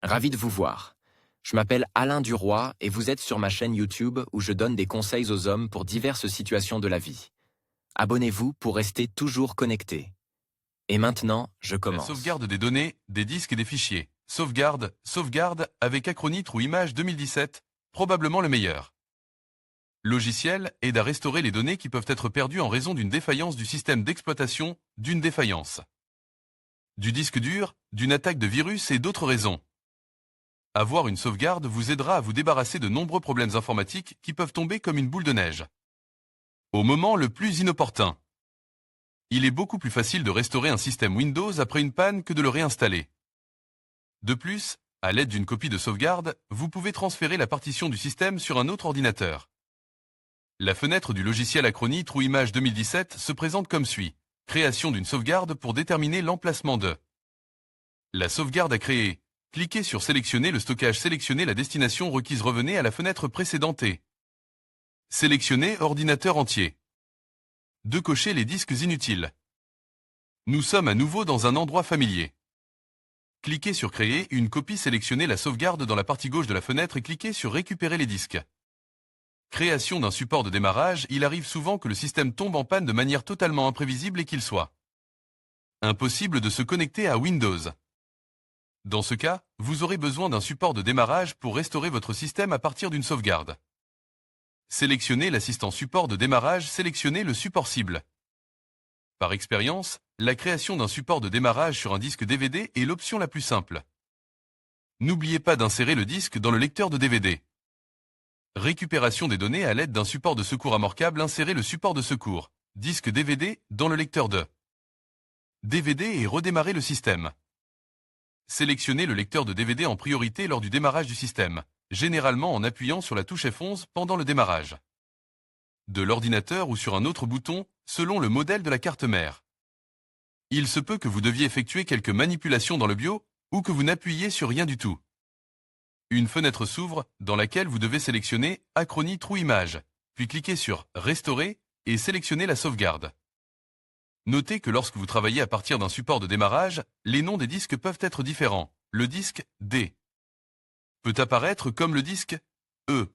Ravi de vous voir. Je m'appelle Alain Duroy et vous êtes sur ma chaîne YouTube où je donne des conseils aux hommes pour diverses situations de la vie. Abonnez-vous pour rester toujours connecté. Et maintenant, je La commence. sauvegarde des données, des disques et des fichiers. Sauvegarde avec Acronitre ou Image 2017, probablement le meilleur. Logiciel aide à restaurer les données qui peuvent être perdues en raison d'une défaillance du système d'exploitation, d'une défaillance du disque dur, d'une attaque de virus et d'autres raisons. Avoir une sauvegarde vous aidera à vous débarrasser de nombreux problèmes informatiques qui peuvent tomber comme une boule de neige. Au moment le plus inopportun. Il est beaucoup plus facile de restaurer un système Windows après une panne que de le réinstaller. De plus, à l'aide d'une copie de sauvegarde, vous pouvez transférer la partition du système sur un autre ordinateur. La fenêtre du logiciel Acronitre ou Image 2017 se présente comme suit. Création d'une sauvegarde pour déterminer l'emplacement de la sauvegarde à créer. Cliquez sur Sélectionner le stockage, sélectionnez la destination requise, revenez à la fenêtre précédente et sélectionnez ordinateur entier. De cocher les disques inutiles. Nous sommes à nouveau dans un endroit familier. Cliquez sur Créer une copie, sélectionnez la sauvegarde dans la partie gauche de la fenêtre et cliquez sur Récupérer les disques. Création d'un support de démarrage, il arrive souvent que le système tombe en panne de manière totalement imprévisible et qu'il soit impossible de se connecter à Windows. Dans ce cas, vous aurez besoin d'un support de démarrage pour restaurer votre système à partir d'une sauvegarde. Sélectionnez l'assistant support de démarrage, sélectionnez le support cible. Par expérience, la création d'un support de démarrage sur un disque DVD est l'option la plus simple. N'oubliez pas d'insérer le disque dans le lecteur de DVD. Récupération des données à l'aide d'un support de secours amorçable, insérez le support de secours, disque DVD, dans le lecteur de DVD et redémarrez le système. Sélectionnez le lecteur de DVD en priorité lors du démarrage du système, généralement en appuyant sur la touche F11 pendant le démarrage de l'ordinateur ou sur un autre bouton, selon le modèle de la carte mère. Il se peut que vous deviez effectuer quelques manipulations dans le BIOS ou que vous n'appuyiez sur rien du tout. Une fenêtre s'ouvre dans laquelle vous devez sélectionner Acronitre ou Image, puis cliquez sur Restaurer et sélectionnez la sauvegarde. Notez que lorsque vous travaillez à partir d'un support de démarrage, les noms des disques peuvent être différents. Le disque D peut apparaître comme le disque E.